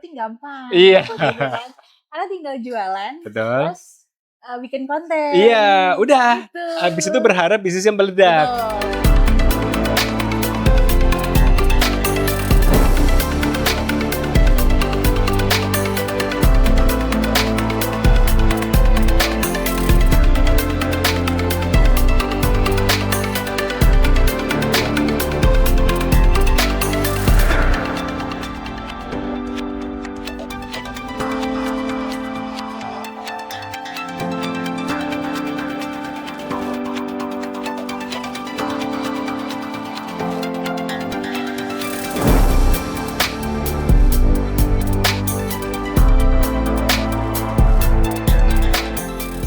marketing gampang. Iya. Gitu kan. Karena tinggal jualan, Betul. terus bikin konten. Iya, udah. Gitu. Habis itu berharap bisnisnya meledak. Betul.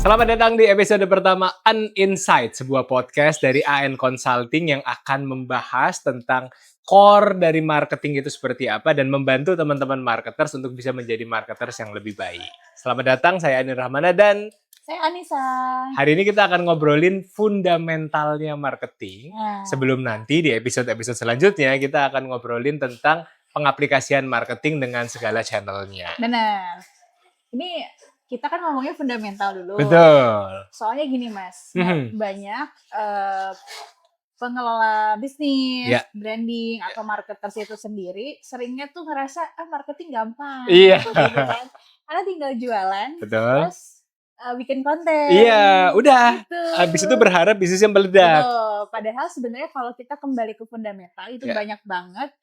Selamat datang di episode pertama Uninsight, sebuah podcast dari AN Consulting yang akan membahas tentang core dari marketing itu seperti apa dan membantu teman-teman marketers untuk bisa menjadi marketers yang lebih baik. Selamat datang, saya Anir Rahmana dan Saya Anissa. hari ini kita akan ngobrolin fundamentalnya marketing. Nah, Sebelum nanti di episode-episode selanjutnya kita akan ngobrolin tentang pengaplikasian marketing dengan segala channelnya. benar. Ini kita kan ngomongnya fundamental dulu. Betul. Soalnya gini Mas, Mhm. banyak pengelola bisnis, Ya. branding atau marketers itu sendiri seringnya tuh ngerasa marketing gampang. Iya. Gitu kan. Karena tinggal jualan, Betul. terus bikin konten. Iya, udah. Gitu. Habis itu berharap bisnisnya meledak. Betul. Padahal sebenarnya kalau kita kembali ke fundamental itu Ya. banyak banget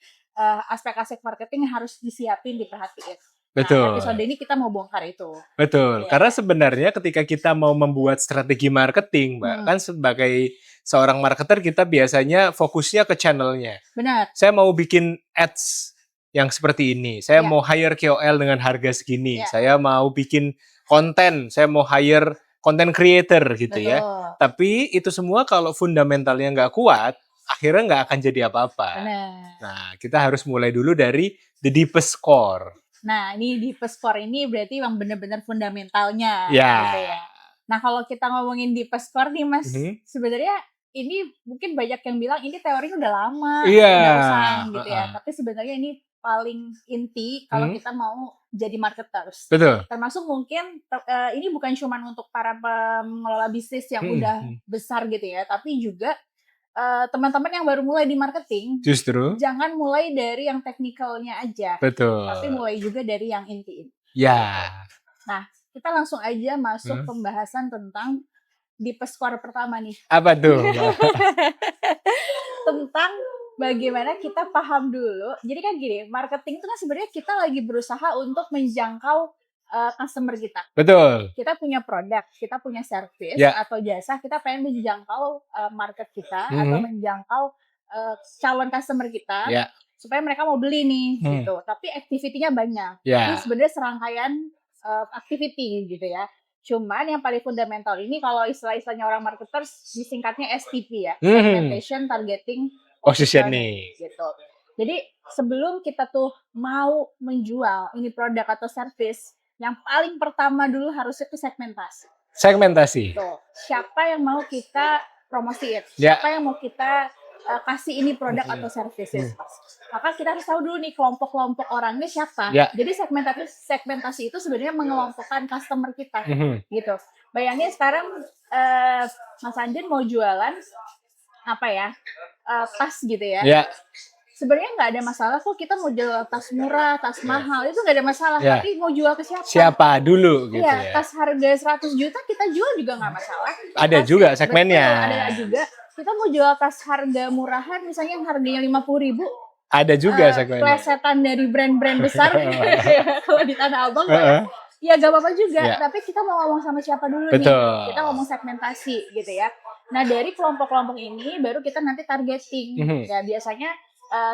aspek-aspek marketing yang harus disiapin, diperhatiin. Betul. Nah, episode ini kita mau bongkar itu. Betul. Iya. Karena sebenarnya ketika kita mau membuat strategi marketing, Mbak, kan sebagai seorang marketer kita biasanya fokusnya ke channelnya. Benar. Saya mau bikin ads yang seperti ini. Saya Ya. mau hire KOL dengan harga segini. Ya. Saya mau bikin konten. Saya mau hire content creator gitu Betul. ya. Tapi itu semua kalau fundamentalnya nggak kuat, akhirnya nggak akan jadi apa-apa. Benar. Nah, kita harus mulai dulu dari the deepest core. Nah, ini di core ini berarti yang benar-benar fundamentalnya. Ya. Gitu ya. Nah, kalau kita ngomongin di core nih, Mas, Mhm. sebenarnya ini mungkin banyak yang bilang ini teorinya udah lama, Iya. udah usang gitu ya. Uh-uh. Tapi sebenarnya ini paling inti kalau kita mau jadi marketers. Betul. Termasuk mungkin ini bukan cuma untuk para pengelola bisnis yang udah besar gitu ya, tapi juga teman-teman yang baru mulai di marketing. Justru. Jangan mulai dari yang teknikalnya aja. Betul. Tapi mulai juga dari yang inti. Ya. Nah, kita langsung aja masuk pembahasan tentang di core pertama nih. Apa tuh? Tentang bagaimana kita paham dulu. Jadi kan gini, marketing itu kan sebenarnya kita lagi berusaha untuk menjangkau customer kita. Betul. Kita punya produk, kita punya service Ya. atau jasa, kita pengen menjangkau market kita atau menjangkau calon customer kita. Ya. Supaya mereka mau beli nih gitu. Tapi activity-nya banyak. Ya. Ini sebenarnya serangkaian activity gitu ya. Cuman yang paling fundamental ini kalau istilah-istilahnya orang marketers disingkatnya STP ya. Segmentation, Targeting, Positioning. gitu. Jadi sebelum kita tuh mau menjual ini produk atau service, yang paling pertama dulu harusnya itu segmentasi. Segmentasi. Tuh, siapa yang mau kita promosiin? Ya. Siapa yang mau kita kasih ini produk atau services? Maka kita harus tahu dulu nih kelompok-kelompok orangnya siapa. Ya. Jadi segmentasi itu sebenarnya mengelompokkan customer kita, gitu. Bayangin sekarang Mas Anjin mau jualan apa ya? Tas gitu ya. Ya. Sebenarnya nggak ada masalah kok kita mau jual tas murah, tas mahal, itu nggak ada masalah. Ya. Tapi mau jual ke siapa? Siapa dulu gitu Iya, ya. tas harga 100 juta kita jual juga nggak masalah. Ada juga segmennya. Betul, ada juga. Kita mau jual tas harga murahan, misalnya yang harganya 50.000. Ada juga segmennya. Plesetan dari brand-brand besar. Kalau di Tanah Abang, ya gak apa-apa juga. Ya. Tapi kita mau ngomong sama siapa dulu Betul. nih? Kita ngomong segmentasi gitu ya. Nah, dari kelompok-kelompok ini baru kita nanti targeting. Ya, biasanya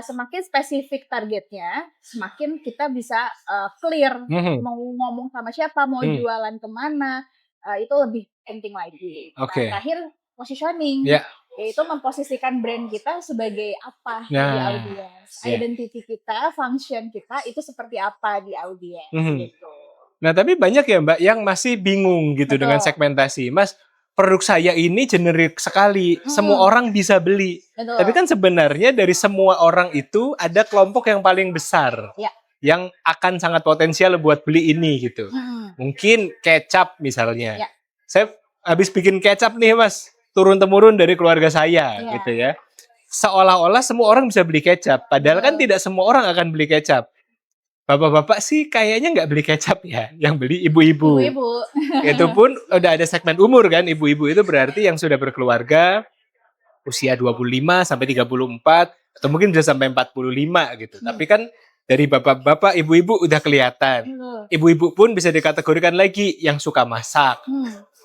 semakin spesifik targetnya, semakin kita bisa clear mau ngomong sama siapa, mau jualan kemana, itu lebih penting lagi. Oke. Nah, terakhir positioning, yaitu memposisikan brand kita sebagai apa di audiens, identity kita, function kita itu seperti apa di audiens, gitu. Nah, tapi banyak ya Mbak yang masih bingung gitu dengan segmentasi. Mas, produk saya ini generik sekali, semua orang bisa beli. Betul. Tapi kan sebenarnya dari semua orang itu ada kelompok yang paling besar. Ya. yang akan sangat potensial buat beli ini gitu. Mungkin kecap misalnya. Ya. Saya habis bikin kecap nih Mas, turun-temurun dari keluarga saya Ya. gitu ya. Seolah-olah semua orang bisa beli kecap, padahal kan tidak semua orang akan beli kecap. Bapak-bapak sih kayaknya nggak beli kecap ya, yang beli ibu-ibu. Ibu-ibu. Itu pun udah ada segmen umur kan, ibu-ibu itu berarti yang sudah berkeluarga, usia 25 sampai 34 atau mungkin bisa sampai 45 gitu. Tapi kan dari bapak-bapak, ibu-ibu udah kelihatan. Ibu-ibu pun bisa dikategorikan lagi yang suka masak.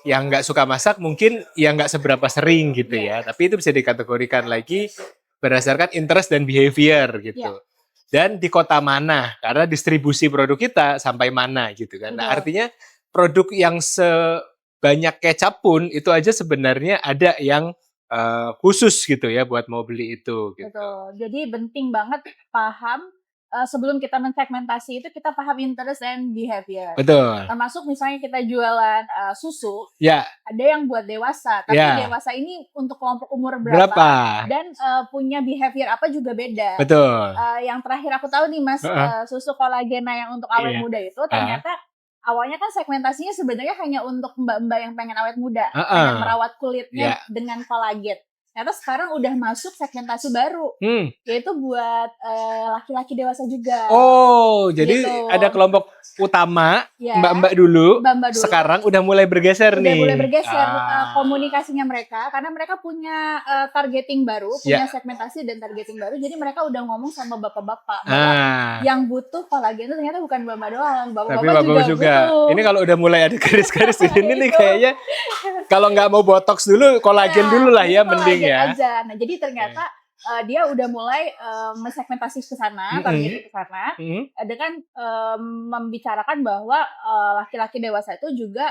Yang nggak suka masak mungkin yang nggak seberapa sering gitu ya. Tapi itu bisa dikategorikan lagi berdasarkan interest dan behavior gitu. Dan di kota mana, karena distribusi produk kita sampai mana gitu kan. Nah, artinya produk yang sebanyak kecap pun itu aja sebenarnya ada yang khusus gitu ya buat mau beli itu. Gitu. Betul. Jadi penting banget paham sebelum kita mensegmentasi itu kita paham interest and behavior. Betul. Termasuk misalnya kita jualan susu, ada yang buat dewasa, tapi dewasa ini untuk kelompok umur berapa? Dan punya behavior apa juga beda. Betul. Yang terakhir aku tahu nih Mas, susu kolagena yang untuk awet muda itu ternyata awalnya kan segmentasinya sebenarnya hanya untuk mbak-mbak yang pengen awet muda, pengen merawat kulitnya dengan kolagen. Ternyata sekarang udah masuk segmentasi baru, yaitu buat laki-laki dewasa juga. Oh, jadi gitu. Ada kelompok utama, mbak-mbak dulu, sekarang udah mulai bergeser nih. Udah mulai bergeser komunikasinya mereka, karena mereka punya targeting baru, punya segmentasi dan targeting baru, jadi mereka udah ngomong sama bapak-bapak bahwa yang butuh kolagen itu ternyata bukan mbak-mbak doang, bapak-bapak juga butuh. Ini kalau udah mulai ada garis-garis ini nih kayaknya, kalau nggak mau botox dulu, kolagen dulu lah ya, mending ya. Aja. Nah, jadi ternyata dia udah mulai mensegmentasi ke sana, targeting ke sana, dengan membicarakan bahwa laki-laki dewasa itu juga,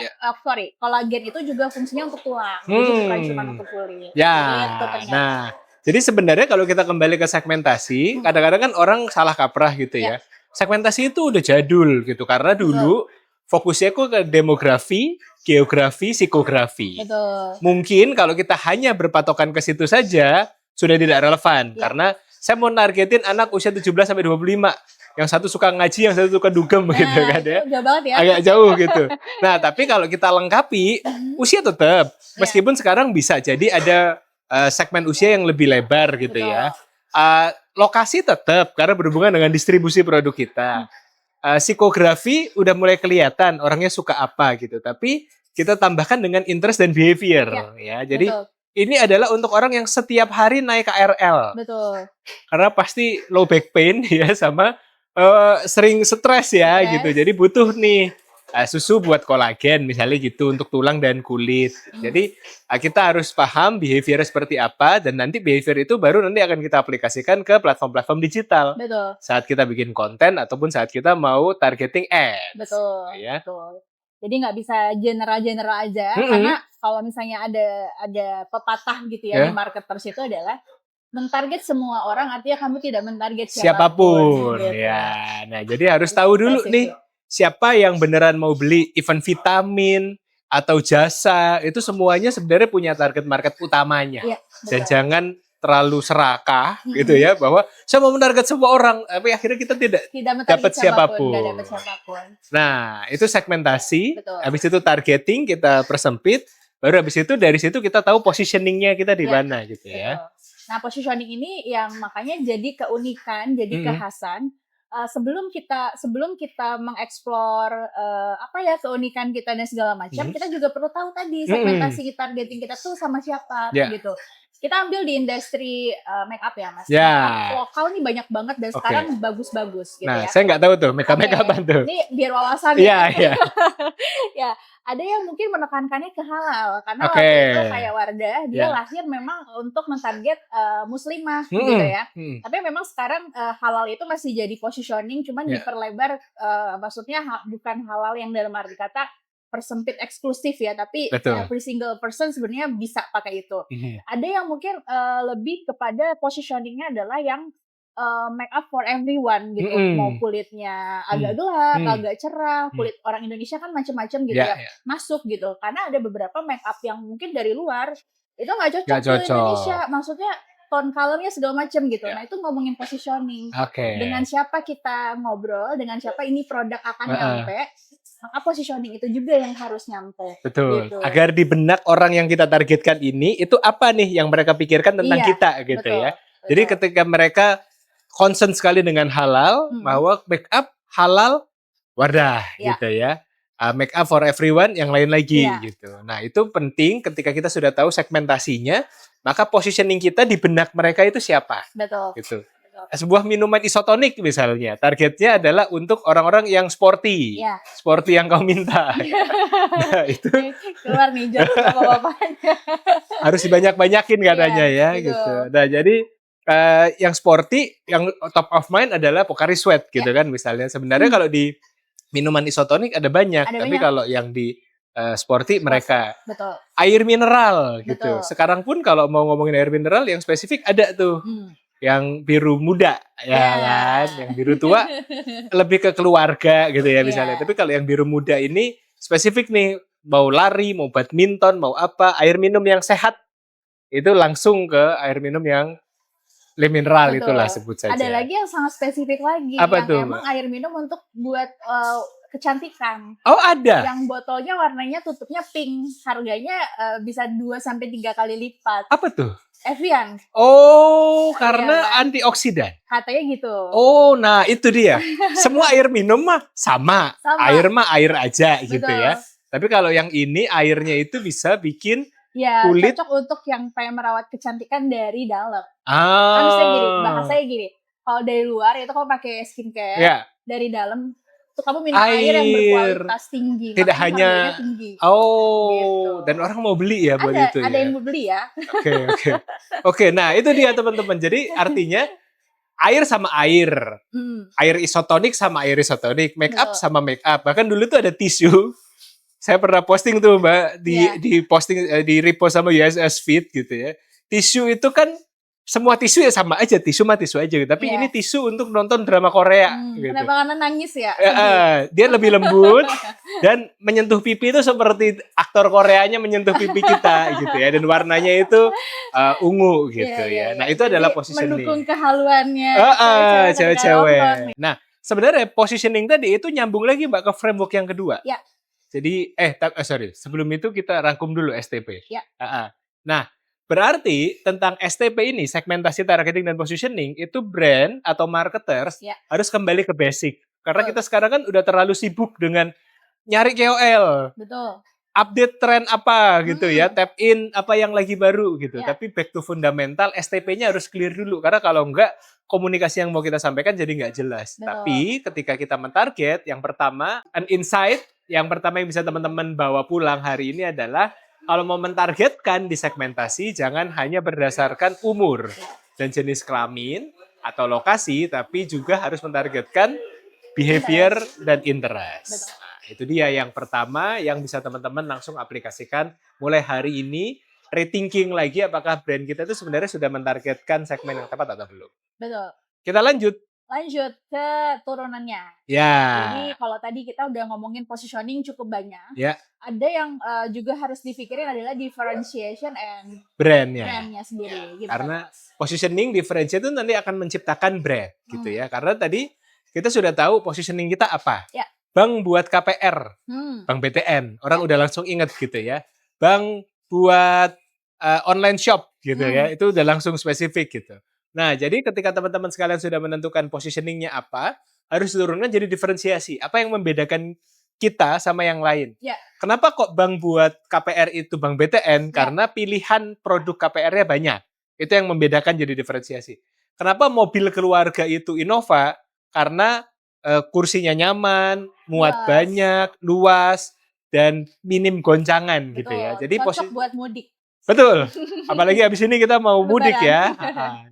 kolagen itu juga fungsinya untuk tulang, jadi bukan cuma untuk kulit. Gitu, nah, jadi sebenarnya kalau kita kembali ke segmentasi, kadang-kadang kan orang salah kaprah gitu ya. Segmentasi itu udah jadul gitu, karena dulu fokusnya kok ke demografi, geografi, psikografi. Betul. Mungkin kalau kita hanya berpatokan ke situ saja sudah tidak relevan karena saya mau nargetin anak usia 17 sampai 25. Yang satu suka ngaji, yang satu suka dugem gitu kan ya. Jauh banget ya. Agak jauh gitu. Nah, tapi kalau kita lengkapi, usia tetap meskipun sekarang bisa jadi ada segmen usia yang lebih lebar gitu ya. Lokasi tetap karena berhubungan dengan distribusi produk kita. Psikografi udah mulai kelihatan orangnya suka apa gitu, tapi kita tambahkan dengan interest dan behavior ya. Jadi ini adalah untuk orang yang setiap hari naik KRL. Betul. Karena pasti low back pain ya sama sering stres ya gitu. Jadi butuh nih susu buat kolagen misalnya gitu untuk tulang dan kulit. Jadi kita harus paham behavior seperti apa dan nanti behavior itu baru nanti akan kita aplikasikan ke platform-platform digital. Betul. Saat kita bikin konten ataupun saat kita mau targeting ads. Betul. Ya. Betul. Jadi nggak bisa general aja karena kalau misalnya ada pepatah gitu ya di marketers itu adalah mentarget semua orang artinya kamu tidak mentarget siapapun. Gitu. Ya. Nah, jadi harus tahu dulu nih siapa yang beneran mau beli event vitamin atau jasa, itu semuanya sebenarnya punya target market utamanya. Dan jangan terlalu serakah gitu ya, bahwa saya mau mentarget semua orang, tapi akhirnya kita tidak dapat siapapun. Nah, itu segmentasi, habis itu targeting kita persempit, baru habis itu dari situ kita tahu positioningnya kita di mana gitu ya. Nah, positioning ini yang makanya jadi keunikan, jadi kekhasan. Sebelum kita mengeksplor keunikan kita dan segala macam, kita juga perlu tahu tadi segmentasi targeting kita tuh sama siapa gitu. Kita ambil di industri make up ya Mas. Lokal nih banyak banget dan sekarang bagus-bagus gitu ya. Nah, saya nggak tahu tuh make up-an tuh. Ini biar wawasan ya. Ya, ada yang mungkin menekankannya ke halal karena waktu itu kayak Wardah dia lahir memang untuk mentarget muslimah gitu ya. Tapi memang sekarang halal itu masih jadi positioning cuman diperlebar, maksudnya bukan halal yang dalam arti kata persempit eksklusif ya, tapi every single person sebenarnya bisa pakai itu. Ada yang mungkin lebih kepada positioningnya adalah yang make up for everyone gitu, mau kulitnya agak gelap, agak cerah, kulit orang Indonesia kan macam-macam gitu masuk gitu, karena ada beberapa make up yang mungkin dari luar itu nggak cocok ke Indonesia, maksudnya tone colornya segala macam gitu. Ya. Nah itu ngomongin positioning. Oke. Dengan siapa kita ngobrol, dengan siapa ini produk akan nyampe, maka positioning itu juga yang harus nyampe. Betul. Gitu. Agar di benak orang yang kita targetkan ini, itu apa nih yang mereka pikirkan tentang Iya, kita gitu betul, ya. Jadi betul. ketika mereka concern sekali dengan halal, bahwa make up halal, wadah Iya. gitu ya. Make up for everyone, yang lain lagi Iya. gitu. Nah itu penting ketika kita sudah tahu segmentasinya, maka positioning kita di benak mereka itu siapa. Betul. Gitu. Sebuah minuman isotonik misalnya, targetnya adalah untuk orang-orang yang sporty, Iya. sporty yang kau minta. Nah itu Keluar nih jokes bapak-bapaknya. harus dibanyak-banyakin katanya Iya, ya betul. gitu. Nah jadi yang sporty, yang top of mind adalah Pocari Sweat gitu kan misalnya. Sebenarnya kalau di minuman isotonik ada banyak, Ada tapi banyak. kalau yang di sporty mereka Betul. air mineral gitu. Betul. Sekarang pun kalau mau ngomongin air mineral yang spesifik ada tuh. Yang biru muda ya kan, yang biru tua lebih ke keluarga gitu ya misalnya. Tapi kalau yang biru muda ini spesifik nih, mau lari, mau badminton, mau apa, air minum yang sehat itu langsung ke air minum yang mineral. Betul. Itulah sebut saja. Ada lagi yang sangat spesifik lagi, Apa yang tuh, emang air minum untuk buat kecantikan. Oh ada. Yang botolnya warnanya tutupnya pink, harganya bisa 2-3 kali lipat. Apa tuh? Evian. Oh, karena antioksidan. Katanya gitu. Oh, nah itu dia. Semua air minum mah sama. Air mah air aja gitu ya. Tapi kalau yang ini airnya itu bisa bikin kulit cocok untuk yang pengen merawat kecantikan dari dalam. Kan misalnya gini, bahasanya gini. Kalau dari luar itu kamu pakai skincare, dari dalam tuh kamu minum air yang berkualitas tinggi. Tidak hanya tinggi. Gitu. Dan orang mau beli ya buat itu ya. Ada yang mau beli ya. Oke, nah itu dia teman-teman. Jadi artinya air sama air. Air isotonik sama air isotonik, make up sama make up. Bahkan dulu tuh ada tisu. Saya pernah posting tuh Mbak di posting di repost sama USS Feed gitu ya. Tisu itu kan semua tisu ya sama aja, tisu mah tisu aja. Tapi ini tisu untuk nonton drama Korea. Gitu. Kenapa karena nangis ya? Dia lebih lembut dan menyentuh pipi itu seperti aktor Koreanya menyentuh pipi kita gitu ya. Dan warnanya itu ungu gitu ya. Nah itu adalah positioning. Mendukung kehaluannya cewek-cewek. Nah sebenarnya positioning tadi itu nyambung lagi Mbak ke framework yang kedua. Ya. Jadi sebelum itu kita rangkum dulu STP. Ya. Nah, berarti tentang STP ini, segmentasi, targeting, dan positioning, itu brand atau marketers harus kembali ke basic. Karena kita sekarang kan udah terlalu sibuk dengan nyari KOL. Betul. Update tren apa gitu ya, tap in apa yang lagi baru gitu. Tapi back to fundamental, STP-nya harus clear dulu. Karena kalau enggak, komunikasi yang mau kita sampaikan jadi nggak jelas. Betul. Tapi ketika kita mentarget, yang pertama, an insight, yang pertama yang bisa teman-teman bawa pulang hari ini adalah kalau mau mentargetkan di segmentasi, jangan hanya berdasarkan umur dan jenis kelamin atau lokasi, tapi juga harus mentargetkan behavior dan interest. Nah, itu dia yang pertama yang bisa teman-teman langsung aplikasikan mulai hari ini. Rethinking lagi apakah brand kita itu sebenarnya sudah mentargetkan segmen yang tepat atau belum. Betul. Kita lanjut ke turunannya. Ya. Jadi kalau tadi kita udah ngomongin positioning cukup banyak. Ya. Ada yang juga harus dipikirin adalah differentiation and brandnya sendiri. Gitu. Karena positioning, differentiation itu nanti akan menciptakan brand gitu ya. Karena tadi kita sudah tahu positioning kita apa. Ya. Bang buat KPR, Bang BTN, orang udah langsung inget gitu ya. Bang buat online shop gitu ya, itu udah langsung spesifik gitu. Nah, jadi ketika teman-teman sekalian sudah menentukan positioningnya apa, harus diturunkan jadi diferensiasi. Apa yang membedakan kita sama yang lain? Ya. Kenapa kok Bang buat KPR itu Bang BTN? Karena pilihan produk KPR-nya banyak. Itu yang membedakan jadi diferensiasi. Kenapa mobil keluarga itu Innova? Karena kursinya nyaman, muat banyak, luas, dan minim goncangan. Betul. Gitu ya. Jadi cocok buat mudik. Betul. Apalagi habis ini kita mau mudik ya.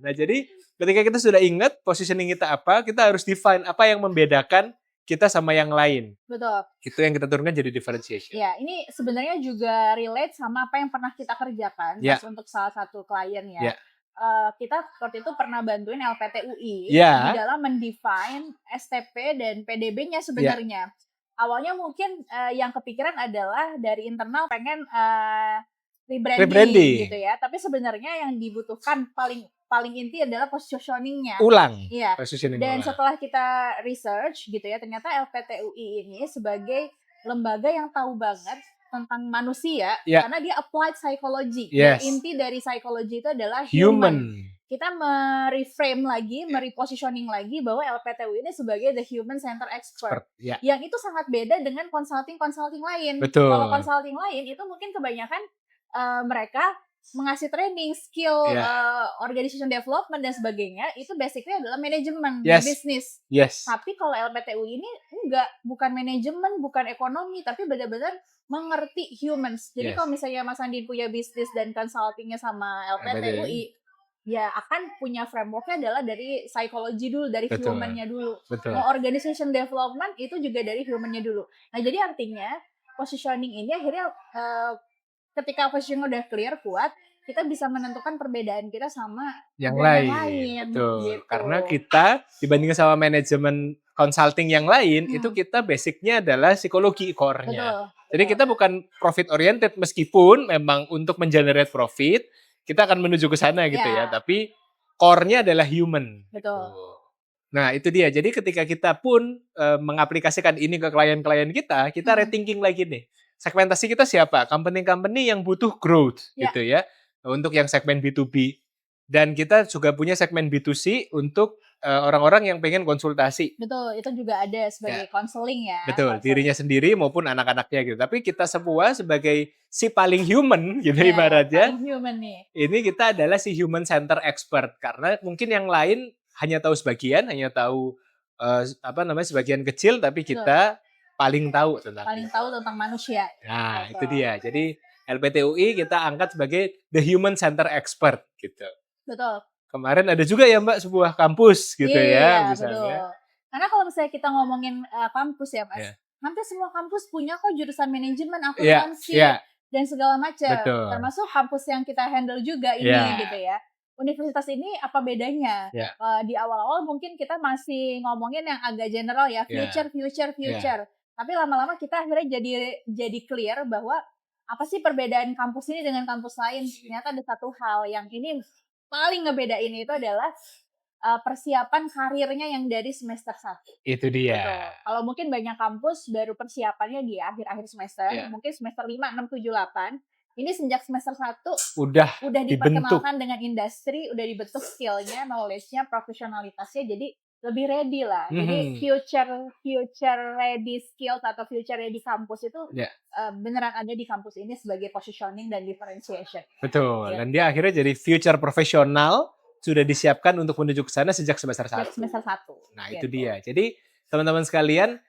Nah, jadi ketika kita sudah ingat positioning kita apa, kita harus define apa yang membedakan kita sama yang lain. Betul. Itu yang kita turunkan jadi differentiation. Ya, ini sebenarnya juga relate sama apa yang pernah kita kerjakan untuk salah satu klien ya. Kita waktu itu pernah bantuin LPTUI di dalam mendefine STP dan PDB-nya sebenarnya. Awalnya mungkin yang kepikiran adalah dari internal pengen rebranding gitu ya. Tapi sebenarnya yang dibutuhkan paling inti adalah positioningnya. Iya. Dan setelah kita research gitu ya, ternyata LPTUI ini sebagai lembaga yang tahu banget tentang manusia, karena dia applied psychology. Dan inti dari psikologi itu adalah human. Kita mereframe lagi, merepositioning lagi bahwa LPTUI ini sebagai the human center expert. Yang itu sangat beda dengan consulting lain. Kalau consulting lain itu mungkin kebanyakan mereka mengasih training, skill, organization development dan sebagainya, itu basically adalah manajemen, bisnis. Tapi kalau LPTUI ini bukan manajemen, bukan ekonomi, tapi benar-benar mengerti humans. Jadi kalau misalnya Mas Andin punya bisnis dan consultingnya sama LPTUI, ya akan punya frameworknya adalah dari psychology dulu, dari human-nya dulu. Mau organization development itu juga dari human-nya dulu. Nah jadi artinya positioning ini akhirnya ketika positioning udah clear, kuat, kita bisa menentukan perbedaan kita sama yang lain. Betul. Gitu. Karena kita dibandingkan sama manajemen consulting yang lain, itu kita basicnya adalah psikologi core-nya. Jadi kita bukan profit oriented, meskipun memang untuk mengenerate profit, kita akan menuju ke sana gitu ya. Tapi core-nya adalah human. Betul. Nah itu dia. Jadi ketika kita pun mengaplikasikan ini ke klien-klien kita rethinking lagi nih. Segmentasi kita siapa? Company-company yang butuh growth gitu ya. Untuk yang segmen B2B. Dan kita juga punya segmen B2C untuk orang-orang yang pengen konsultasi. Betul, itu juga ada sebagai counseling ya. Betul, dirinya sendiri maupun anak-anaknya gitu. Tapi kita semua sebagai si paling human gitu ibaratnya. Paling human nih. Ini kita adalah si human center expert. Karena mungkin yang lain hanya tahu sebagian, hanya tahu sebagian kecil, tapi kita paling tahu tentang manusia. Nah, itu dia. Jadi LPTUI kita angkat sebagai the human center expert gitu. Betul. Kemarin ada juga ya Mbak sebuah kampus gitu ya misalnya. Betul. Karena kalau misalnya kita ngomongin kampus ya Mas, hampir semua kampus punya kok jurusan manajemen, akuntansi dan segala macam. Termasuk kampus yang kita handle juga ini gitu ya. Universitas ini apa bedanya? Di awal-awal mungkin kita masih ngomongin yang agak general ya, future. Tapi lama-lama kita akhirnya jadi clear bahwa apa sih perbedaan kampus ini dengan kampus lain? Ternyata ada satu hal yang ini paling ngebedain itu adalah persiapan karirnya yang dari semester 1. Itu dia. Betul. Kalau mungkin banyak kampus baru persiapannya di akhir-akhir semester, mungkin semester 5, 6, 7, 8. Ini sejak semester 1 udah diperkenalkan dengan industri, udah dibentuk skillnya, knowledge-nya, profesionalitasnya, jadi lebih ready lah. Jadi future ready skills atau future ready kampus itu beneran ada di kampus ini sebagai positioning dan differentiation. Betul. Dan dia akhirnya jadi future profesional, sudah disiapkan untuk menuju ke sana sejak semester 1. Nah, itu dia. Jadi teman-teman sekalian,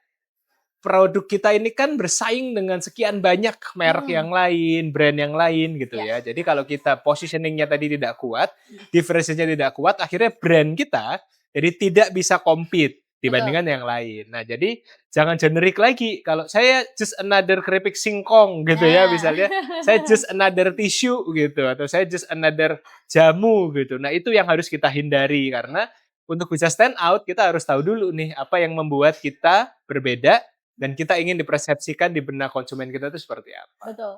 produk kita ini kan bersaing dengan sekian banyak merek yang lain, brand yang lain gitu ya. Jadi kalau kita positioningnya tadi tidak kuat, differentiasinya tidak kuat, akhirnya brand kita jadi tidak bisa compete dibandingkan yang lain. Nah, jadi jangan generik lagi. Kalau saya just another keripik singkong gitu ya, misalnya saya just another tisu gitu, atau saya just another jamu gitu. Nah, itu yang harus kita hindari, karena untuk bisa stand out, kita harus tahu dulu nih apa yang membuat kita berbeda dan kita ingin dipersepsikan di benak konsumen kita itu seperti apa. Betul.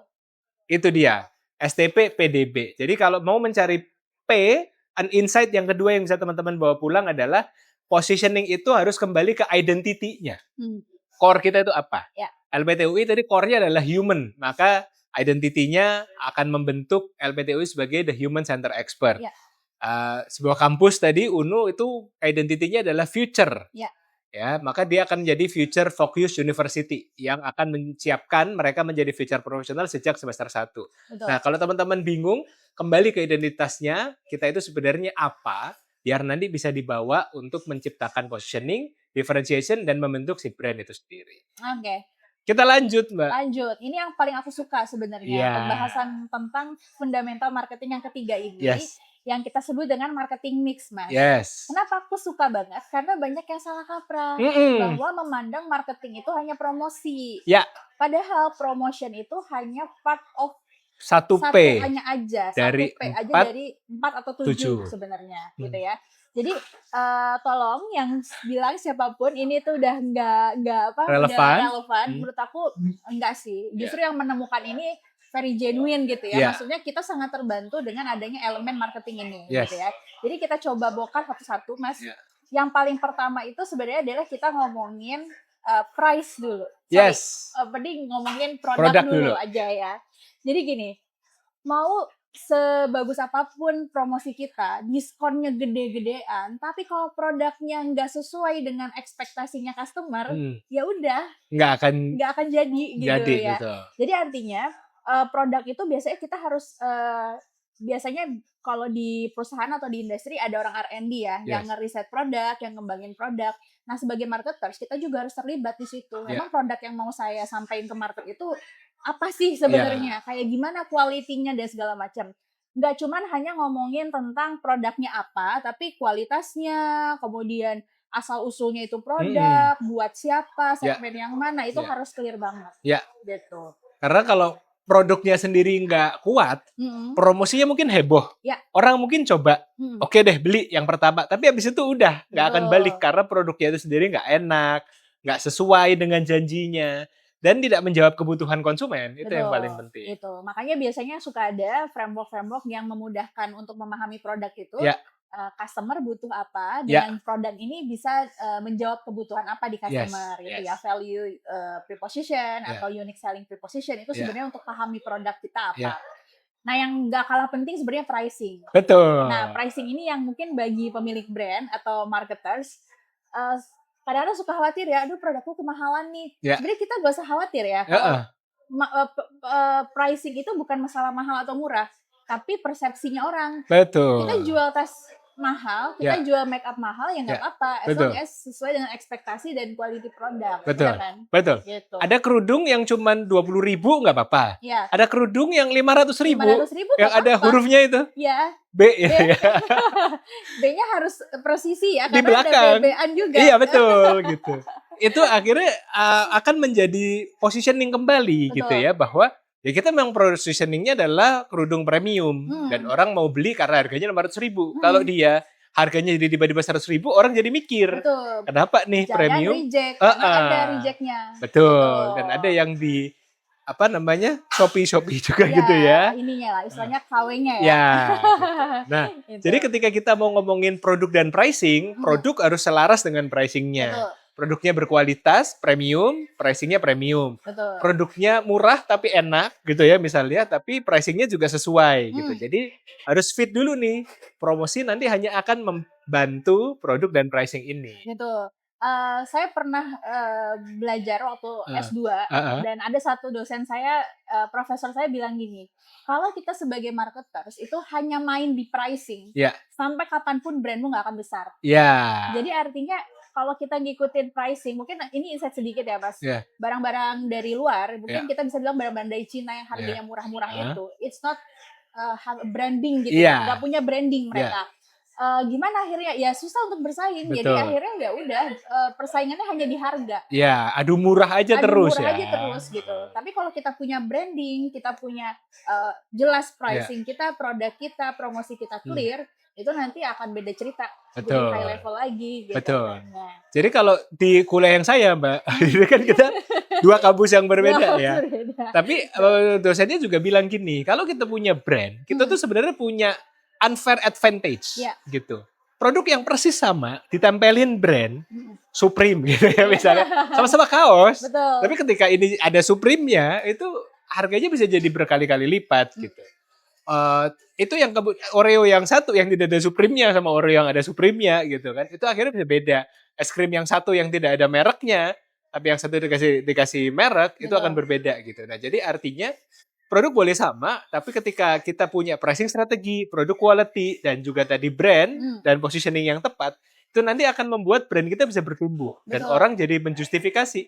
Itu dia, STP PDB. Jadi kalau mau mencari P, an insight yang kedua yang bisa teman-teman bawa pulang adalah positioning itu harus kembali ke identity-nya. Core kita itu apa? LPTUI tadi core-nya adalah human, maka identity-nya akan membentuk LPTUI sebagai the human center expert. Sebuah kampus tadi UNU itu identity-nya adalah future. Ya, maka dia akan menjadi future focus university yang akan menyiapkan mereka menjadi future professional sejak semester 1. Nah, kalau teman-teman bingung, kembali ke identitasnya, kita itu sebenarnya apa, biar nanti bisa dibawa untuk menciptakan positioning, differentiation, dan membentuk si brand itu sendiri. Oke. Kita lanjut, Mbak. Lanjut. Ini yang paling aku suka sebenarnya, pembahasan tentang fundamental marketing yang ketiga ini. Yang kita sebut dengan marketing mix, Mas. Kenapa aku suka banget? Karena banyak yang salah kaprah bahwa memandang marketing itu hanya promosi. Padahal promotion itu hanya part of 1P hanya aja, dari 1P aja dari 4 atau 7 sebenarnya, gitu ya. Jadi tolong yang bilang siapapun ini tuh udah nggak relevan. Menurut aku enggak sih. Justru yang menemukan ini very genuine gitu ya. Iya. Maksudnya kita sangat terbantu dengan adanya elemen marketing ini Yes. gitu ya. Jadi kita coba bongkar satu-satu, Mas. Iya. Yang paling pertama itu sebenarnya adalah kita ngomongin price dulu. Yes. Mending ngomongin produk dulu aja ya. Jadi gini, mau sebagus apapun promosi kita, diskonnya gede-gedean, tapi kalau produknya nggak sesuai dengan ekspektasinya customer, ya udah nggak akan jadi gitu ya. Betul. Jadi artinya produk itu biasanya kita harus biasanya kalau di perusahaan atau di industri ada orang R&D ya, yang ngeriset produk, yang ngembangin produk. Nah, sebagai marketers kita juga harus terlibat di situ. Memang produk yang mau saya sampaikan ke market itu apa sih sebenarnya, kayak gimana kualitinya dan segala macam. Nggak cuman hanya ngomongin tentang produknya apa, tapi kualitasnya, kemudian asal usulnya itu produk, buat siapa, segmen yang mana, itu harus clear banget. Gitu. Karena kalau produknya sendiri nggak kuat, promosinya mungkin heboh, orang mungkin coba, oke deh beli yang pertama, tapi habis itu udah nggak akan balik karena produknya itu sendiri nggak enak, nggak sesuai dengan janjinya. Dan tidak menjawab kebutuhan konsumen, itu yang paling penting. Itu. Makanya biasanya suka ada framework-framework yang memudahkan untuk memahami produk itu. Customer butuh apa, dengan produk ini bisa menjawab kebutuhan apa di customer. Gitu ya, value proposition atau unique selling proposition itu sebenarnya untuk pahami produk kita apa. Nah, yang nggak kalah penting sebenarnya pricing. Betul. Nah, pricing ini yang mungkin bagi pemilik brand atau marketers kadang-kadang suka khawatir ya, aduh produkku kemahalan nih. Sebenarnya kita gak usah khawatir ya. Pricing itu bukan masalah mahal atau murah, tapi persepsinya orang. Betul. Kita jual tas mahal, kita jual make up mahal ya nggak apa-apa, as long as sesuai dengan ekspektasi dan quality produk. Betul. Ya kan? Betul. Gitu. Ada kerudung yang cuma 20.000 nggak apa-apa. Ada kerudung yang 500.000 yang ada hurufnya itu. B. B-nya harus presisi ya, di karena belakang. ada BB-an juga. Iya betul gitu. Itu akhirnya akan menjadi positioning kembali gitu ya, bahwa ya kita memang positioningnya adalah kerudung premium dan orang mau beli karena harganya 500.000. Kalau dia harganya jadi tiba-tiba 100.000, orang jadi mikir, kenapa nih jangan premium? Reject, karena ada rejectnya. Betul. Dan ada yang di Shopee juga gitu ya. Ininya lah, istilahnya KW-nya ya. Nah, jadi ketika kita mau ngomongin produk dan pricing, produk harus selaras dengan pricingnya. Produknya berkualitas, premium, pricingnya premium. Produknya murah tapi enak gitu ya misalnya, tapi pricingnya juga sesuai gitu. Jadi harus fit dulu nih. Promosi nanti hanya akan membantu produk dan pricing ini. Gitu. Saya pernah belajar waktu S2 dan ada satu dosen saya, profesor saya bilang gini, kalau kita sebagai marketers itu hanya main di pricing, sampai kapanpun brandmu nggak akan besar. Jadi artinya kalau kita ngikutin pricing, mungkin ini insight sedikit ya Mas, barang-barang dari luar, mungkin kita bisa bilang barang-barang dari Cina yang harganya murah-murah itu, it's not branding gitu, nggak punya branding mereka. Gimana akhirnya ya susah untuk bersaing. Jadi akhirnya ya udah persaingannya hanya di harga. Adu murah aja terus gitu. Tapi kalau kita punya branding, kita punya jelas pricing kita, produk kita, promosi kita clear, itu nanti akan beda cerita. Jadi high level lagi gitu. Jadi kalau di kuliah yang saya Mbak, ini kan kita dua kampus yang berbeda ya. Tapi dosennya juga bilang gini, kalau kita punya brand, kita tuh sebenarnya punya unfair advantage gitu. Produk yang persis sama ditempelin brand Supreme gitu ya misalnya, sama-sama kaos. Tapi ketika ini ada Supreme-nya, itu harganya bisa jadi berkali-kali lipat gitu. Itu yang Oreo yang satu yang tidak ada Supreme-nya sama Oreo yang ada Supreme-nya gitu kan. Itu akhirnya bisa beda. Es krim yang satu yang tidak ada mereknya, tapi yang satu dikasih merek, itu akan berbeda gitu. Nah, jadi artinya produk boleh sama, tapi ketika kita punya pricing strategi, produk quality, dan juga tadi brand dan positioning yang tepat, itu nanti akan membuat brand kita bisa bertumbuh. Dan orang jadi menjustifikasi,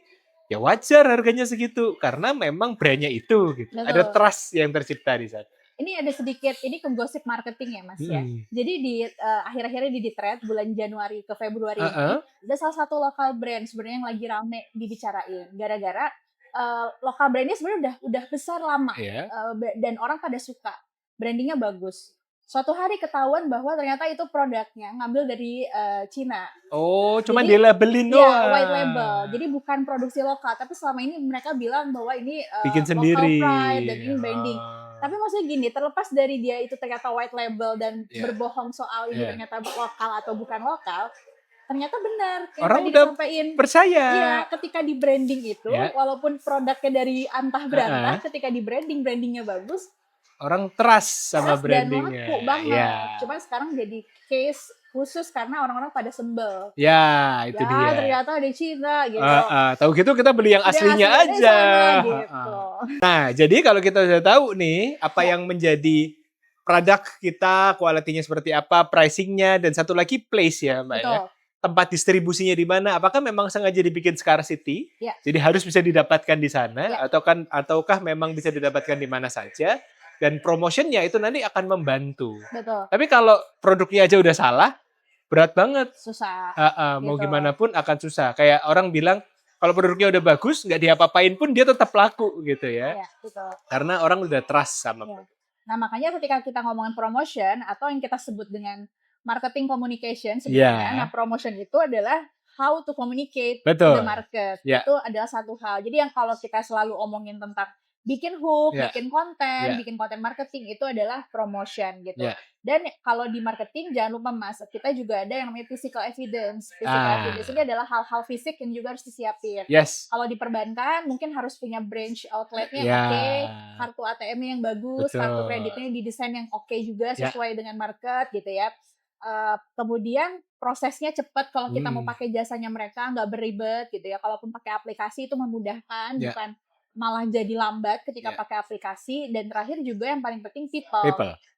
ya wajar harganya segitu, karena memang brandnya itu. Gitu. Ada trust yang tercipta di sana. Ini ada sedikit, ini ke gosip marketing ya Mas ya. Jadi di akhir-akhirnya di Thread bulan Januari ke Februari ini, ada salah satu lokal brand sebenarnya yang lagi rame dibicarain. Gara-gara lokal brandnya sebenarnya udah besar lama dan orang pada suka, brandingnya bagus. Suatu hari ketahuan bahwa ternyata itu produknya ngambil dari Cina. Oh, cuma Jadi, dilabelin ya doang. white label. Jadi bukan produksi lokal, tapi selama ini mereka bilang bahwa ini Bikin local sendiri. pride dan ini branding. Tapi maksudnya gini, terlepas dari dia itu ternyata white label dan Yeah. berbohong soal ini Yeah. ternyata lokal atau bukan lokal, ternyata benar yang Orang tadi udah disampaikan. percaya. Iya, ketika di branding itu, Ya. walaupun produknya dari antah berantah, ketika di brandingnya bagus, orang trust sama dan brandingnya. laku banget. Ya. Cuma sekarang jadi case khusus karena orang-orang pada sebel. Ya, itu dia. Ternyata di Cina gitu. Tahu gitu kita beli yang aslinya aja. Sana, gitu. Nah, jadi kalau kita udah tahu nih apa yang menjadi produk kita, kualitinya seperti apa, pricingnya, dan satu lagi place ya, Mbak ya. Tempat distribusinya di mana? Apakah memang sengaja dibikin scarcity? Ya. Jadi harus bisa didapatkan di sana, ataukah memang bisa didapatkan di mana saja? Dan promotionnya itu nanti akan membantu. Betul. Tapi kalau produknya aja udah salah, berat banget. Susah. Mau gimana pun akan susah. Kayak orang bilang, kalau produknya udah bagus, nggak diapa-apain pun dia tetap laku gitu ya. Iya, betul. Karena orang udah trust sama produk. Nah, makanya ketika kita ngomongin promotion atau yang kita sebut dengan marketing communication sebenarnya, nah promotion itu adalah how to communicate to the market. Itu adalah satu hal. Jadi yang kalau kita selalu omongin tentang bikin hook, bikin konten marketing itu adalah promotion gitu. Dan kalau di marketing jangan lupa Mas, kita juga ada yang namanya physical evidence. Physical evidence ini adalah hal-hal fisik yang juga harus disiapin. Kalau di perbankan mungkin harus punya branch outletnya yang oke, kartu ATM-nya yang bagus, kartu kreditnya didesain yang oke juga sesuai dengan market gitu ya. Kemudian prosesnya cepat kalau kita mau pakai jasanya mereka, nggak beribet gitu ya. Kalaupun pakai aplikasi itu memudahkan, bukan malah jadi lambat ketika pakai aplikasi. Dan terakhir juga yang paling penting people.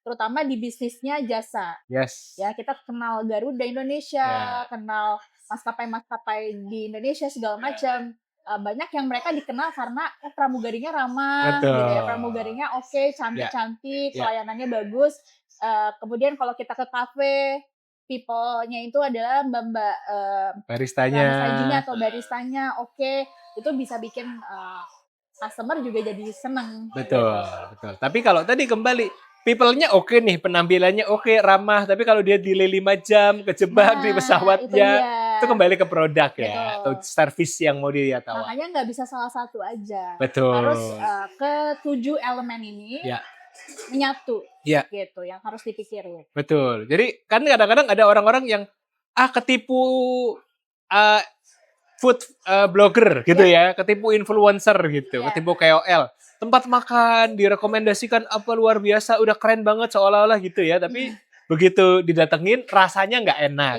Terutama di bisnisnya jasa. Ya, kita kenal Garuda Indonesia, kenal maskapai-maskapai di Indonesia segala macam. Banyak yang mereka dikenal karena pramugarinya ramah, gitu ya. Pramugarinya oke, cantik-cantik, pelayanannya bagus. Kemudian kalau kita ke kafe, people-nya itu adalah mbak-mbak baristanya atau baristanya oke, itu bisa bikin customer juga jadi seneng. Betul. Tapi kalau tadi kembali, people-nya oke nih, penampilannya oke, ramah. Tapi kalau dia delay 5 jam, kejebak di pesawatnya, itu kembali ke produk ya. Atau service yang mau dia tawarkan. Makanya nggak bisa salah satu aja. Betul. Harus ke-7 elemen ini menyatu. Gitu, yang harus dipikirin. Betul. Jadi kan kadang-kadang ada orang-orang yang ketipu food blogger gitu ya, ketipu influencer gitu, ketipu KOL. Tempat makan direkomendasikan apa luar biasa, udah keren banget seolah-olah gitu ya, tapi begitu didatengin rasanya nggak enak.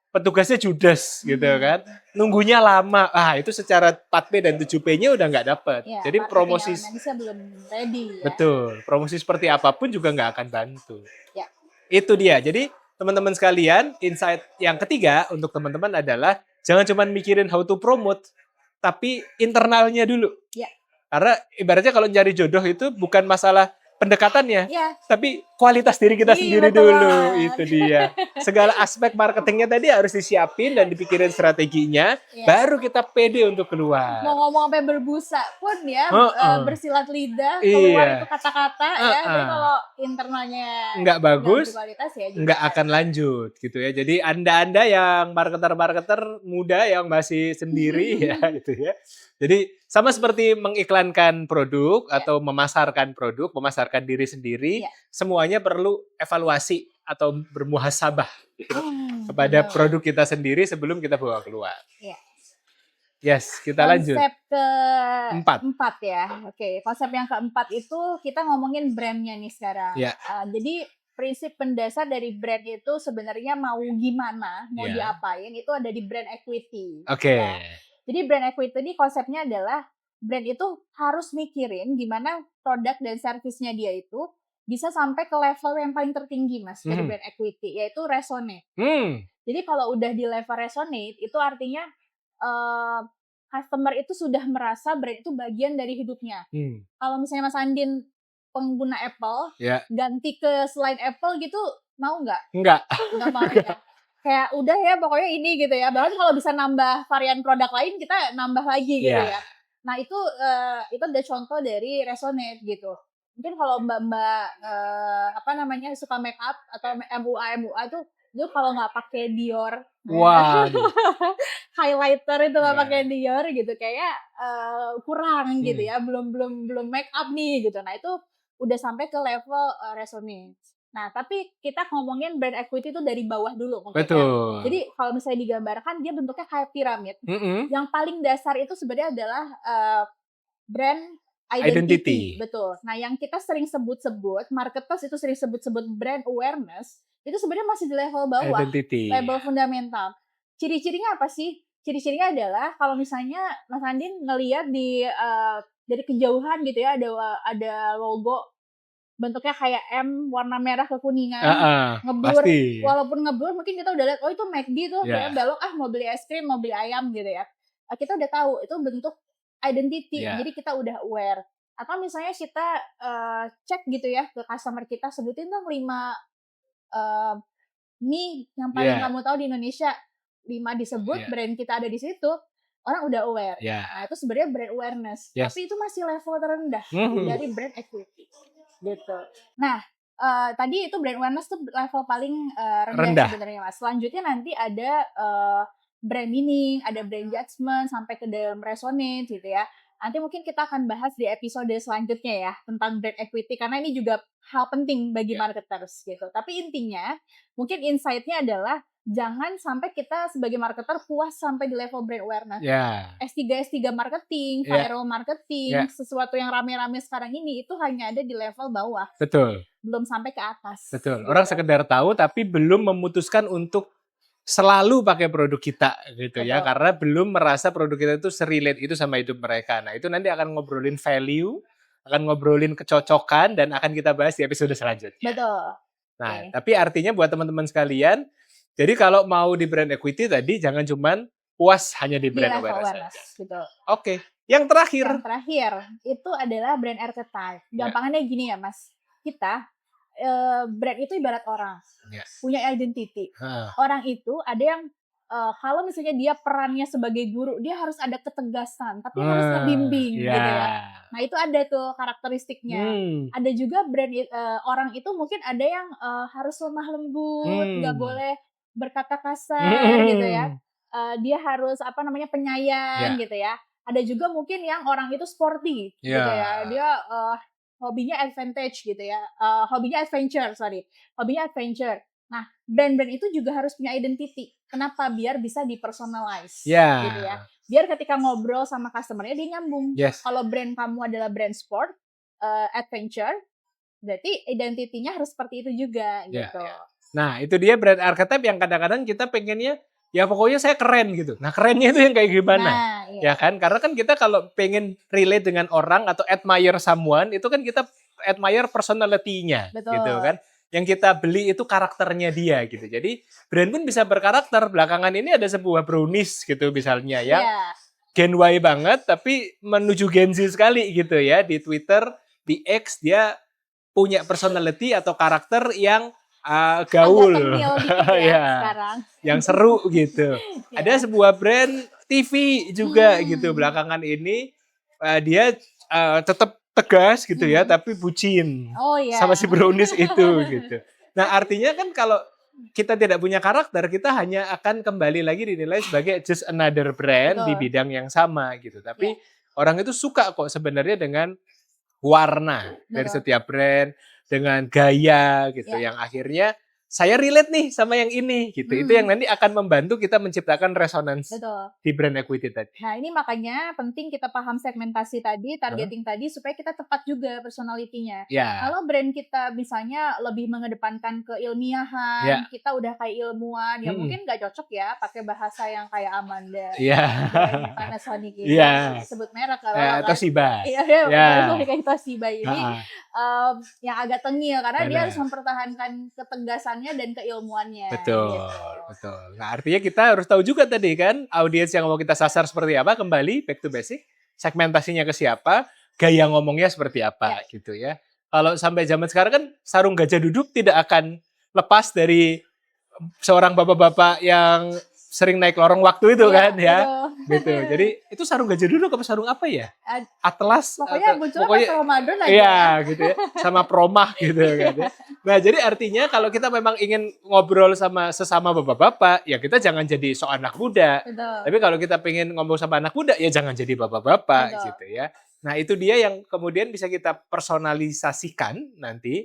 Petugasnya judes gitu kan, nunggunya lama. Itu secara 4P dan 7P-nya udah nggak dapet. Jadi promosi belum ready. Betul, promosi seperti apapun juga nggak akan bantu. Itu dia. Jadi teman-teman sekalian, insight yang ketiga untuk teman-teman adalah jangan cuma mikirin how to promote, tapi internalnya dulu. Karena ibaratnya kalau cari jodoh itu bukan masalah pendekatannya, tapi kualitas diri kita sendiri dulu. Itu dia. Segala aspek marketingnya tadi harus disiapin dan dipikirin strateginya, baru kita pede untuk keluar. Mau ngomong sampai berbusa pun ya, bersilat lidah, keluar itu kata-kata ya. Tapi kalau internalnya nggak bagus, kualitas, nggak akan lanjut gitu ya. Jadi Anda yang marketer-marketer muda yang masih sendiri ya gitu ya. Jadi sama seperti mengiklankan produk atau memasarkan produk, memasarkan diri sendiri, semuanya perlu evaluasi atau bermuhasabah kepada produk kita sendiri sebelum kita bawa keluar. Yes, kita lanjut. Konsep keempat ya. Oke, konsep yang keempat itu kita ngomongin brandnya nih sekarang. Jadi prinsip pendasar dari brand itu sebenarnya mau gimana, mau diapain, itu ada di brand equity. Jadi brand equity ini konsepnya adalah brand itu harus mikirin gimana produk dan servisnya dia itu bisa sampai ke level yang paling tertinggi Mas dari brand equity, yaitu resonate. Jadi kalau udah di level resonate itu artinya customer itu sudah merasa brand itu bagian dari hidupnya. Kalau misalnya Mas Andin pengguna Apple, ganti ke selain Apple gitu, mau nggak? Nggak mau ya. Kayak udah ya pokoknya ini gitu ya. Bahkan kalau bisa nambah varian produk lain kita nambah lagi gitu ya. Nah itu ada contoh dari resonate gitu. mungkin kalau mbak-mbak apa namanya suka make up atau MUA tuh itu kalau nggak pakai Dior, Waduh. highlighter itu nggak Iya. pakai Dior gitu kayak kurang gitu Hmm. ya, belum make up nih gitu. Nah itu udah sampai ke level resonance. Nah tapi kita ngomongin brand equity itu dari bawah dulu mungkin ya. Betul. Jadi kalau misalnya digambarkan dia bentuknya kayak piramid. Mm-mm. Yang paling dasar itu sebenarnya adalah brand Identity. betul. Nah, yang kita sering sebut-sebut, marketers itu sering sebut-sebut brand awareness, itu sebenarnya masih di level bawah, Identity. level fundamental. Ciri-cirinya apa sih? Ciri-cirinya adalah kalau misalnya Mas Andin ngelihat dari kejauhan gitu ya, ada logo bentuknya kayak M warna merah kekuningan, ngeblur. Pasti. Walaupun ngeblur mungkin kita udah lihat, oh itu McD tuh, Yeah. belok mau beli es krim, mau beli ayam gitu ya. Kita udah tahu itu bentuk identity, Yeah. jadi kita udah aware. Atau misalnya kita cek gitu ya ke customer kita, sebutin dong 5 mie yang paling kamu tahu di Indonesia, 5 disebut, brand kita ada di situ, orang udah aware. Nah itu sebenarnya brand awareness, tapi itu masih level terendah dari brand equity gitu. Nah tadi itu brand awareness tuh level paling rendah sebenarnya Mas. Selanjutnya nanti ada brand meaning, ada brand judgment, sampai ke dalam resonance gitu ya. Nanti mungkin kita akan bahas di episode selanjutnya ya tentang brand equity karena ini juga hal penting bagi marketers gitu. Tapi intinya mungkin insight-nya adalah jangan sampai kita sebagai marketer puas sampai di level brand awareness. S3 marketing, viral marketing, sesuatu yang rame-rame sekarang ini itu hanya ada di level bawah. Betul. Belum sampai ke atas. Betul. Orang sekedar tahu tapi belum memutuskan untuk selalu pakai produk kita gitu ya, karena belum merasa produk kita itu serelate itu sama hidup mereka. Nah itu nanti akan ngobrolin value, akan ngobrolin kecocokan dan akan kita bahas di episode selanjutnya. Betul. Nah tapi artinya buat teman-teman sekalian, jadi kalau mau di brand equity tadi jangan cuman puas hanya di brand awareness. Betul. Oke. Yang terakhir itu adalah brand archetype. Gampangannya gini ya Mas, kita brand itu ibarat orang, punya identity. Orang itu ada yang kalau misalnya dia perannya sebagai guru, dia harus ada ketegasan, tapi harus ngebimbing gitu ya. Nah itu ada tuh karakteristiknya. Ada juga brand orang itu mungkin ada yang harus lemah lembut, nggak boleh berkata kasar gitu ya. Dia harus penyayang gitu ya. Ada juga mungkin yang orang itu sporty gitu ya. Dia hobinya advantage gitu ya, hobinya adventure. Nah, brand-brand itu juga harus punya identity. Kenapa? Biar bisa dipersonalize gitu ya. Biar ketika ngobrol sama customer-nya dia nyambung. Kalau brand kamu adalah brand sport, adventure, berarti identitinya harus seperti itu juga gitu. Nah, itu dia brand archetype yang kadang-kadang kita pengennya ya pokoknya saya keren gitu. Nah kerennya itu yang kayak gimana? Ya kan? Karena kan kita kalau pengen relate dengan orang atau admire someone, itu kan kita admire personality-nya gitu kan. Yang kita beli itu karakternya dia gitu. Jadi brand pun bisa berkarakter. Belakangan ini ada sebuah brownies gitu misalnya ya. Gen Y banget tapi menuju Gen Z sekali gitu ya. Di Twitter, di X dia punya personality atau karakter yang gaul, sekarang. Yang seru gitu. Ada sebuah brand TV juga gitu belakangan ini dia tetap tegas gitu ya, tapi bucin sama si brownies itu gitu. Nah artinya kan kalau kita tidak punya karakter, kita hanya akan kembali lagi dinilai sebagai just another brand di bidang yang sama gitu. Tapi orang itu suka kok sebenarnya dengan warna dari setiap brand, dengan gaya gitu, yang akhirnya saya relate nih sama yang ini gitu. Itu yang nanti akan membantu kita menciptakan resonance di brand equity tadi. Nah ini makanya penting kita paham segmentasi tadi, targeting tadi supaya kita tepat juga personality-nya. Kalau brand kita misalnya lebih mengedepankan keilmiahan, kita udah kayak ilmuwan, ya mungkin nggak cocok ya pakai bahasa yang kayak Amanda, Panasonic gitu, sebut merek kalau Toshiba. Kayak Toshiba ini yang agak tengil karena dia harus mempertahankan ketegasan dan keilmuannya. Betul. Nah artinya kita harus tahu juga tadi kan audiens yang mau kita sasar seperti apa, kembali back to basic, segmentasinya ke siapa, gaya ngomongnya seperti apa gitu ya. Kalau sampai zaman sekarang kan sarung gajah duduk tidak akan lepas dari seorang bapak-bapak yang sering naik lorong waktu itu kan ya. Gitu. Jadi itu sarung gajah duduk apa sarung apa ya? Ad- Atlas. Pokoknya munculnya pas Ramadan aja. Iya gitu ya. Sama promah gitu kan ya. Nah jadi artinya kalau kita memang ingin ngobrol sama sesama bapak-bapak, ya kita jangan jadi anak muda. Betul. Tapi kalau kita pengen ngomong sama anak muda, ya jangan jadi bapak-bapak Betul. gitu ya. Nah itu dia yang kemudian bisa kita personalisasikan nanti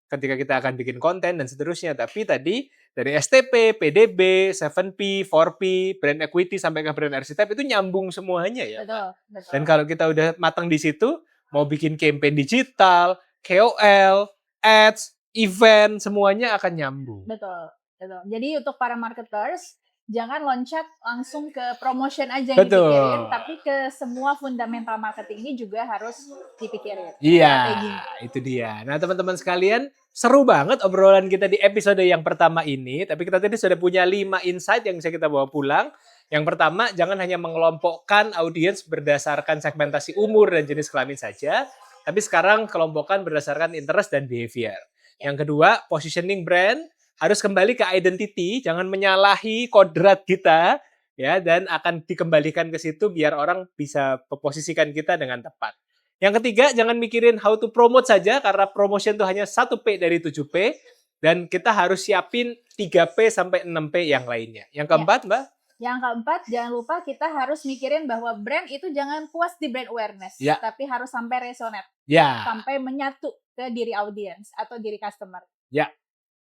ketika kita akan bikin konten dan seterusnya. Tapi tadi dari STP, PDB, 7P, 4P, brand equity sampai ke brand archetype itu nyambung semuanya ya. Betul, betul. Dan kalau kita udah matang di situ, mau bikin campaign digital, KOL, ads, event, semuanya akan nyambung. Betul, betul. Jadi untuk para marketers, jangan loncat langsung ke promotion aja yang Betul. dipikirin, tapi ke semua fundamental marketing ini juga harus dipikirin. Iya, Strateginya. itu dia. Nah, teman-teman sekalian, seru banget obrolan kita di episode yang pertama ini. Tapi kita tadi sudah punya 5 insight yang bisa kita bawa pulang. Yang pertama, jangan hanya mengelompokkan audiens berdasarkan segmentasi umur dan jenis kelamin saja. Tapi sekarang kelompokkan berdasarkan interest dan behavior. Yang kedua, positioning brand harus kembali ke identity, jangan menyalahi kodrat kita, ya, dan akan dikembalikan ke situ biar orang bisa posisikan kita dengan tepat. Yang ketiga, jangan mikirin how to promote saja, karena promotion itu hanya 1P dari 7P, dan kita harus siapin 3P sampai 6P yang lainnya. Yang keempat, Mbak? Yang keempat, jangan lupa kita harus mikirin bahwa brand itu jangan puas di brand awareness, Ya. tapi harus sampai resonate, Ya, sampai menyatu ke diri audience atau diri customer. Ya.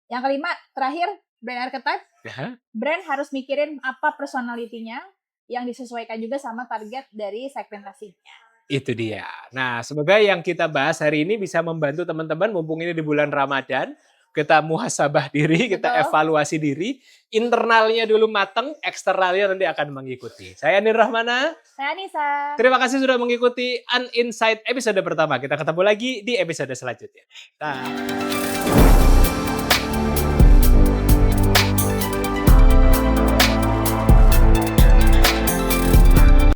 Yang kelima, terakhir, brand archetype. ya. Brand harus mikirin apa personality-nya yang disesuaikan juga sama target dari segmentasinya. Itu dia. Nah, semoga yang kita bahas hari ini bisa membantu teman-teman mumpung ini di bulan Ramadan. Kita muhasabah diri, kita Betul. evaluasi diri. Internalnya dulu mateng, eksternalnya nanti akan mengikuti. Saya Nir Rahmana. Saya Anissa. Terima kasih sudah mengikuti Uninsight episode pertama. Kita ketemu lagi di episode selanjutnya. Dah.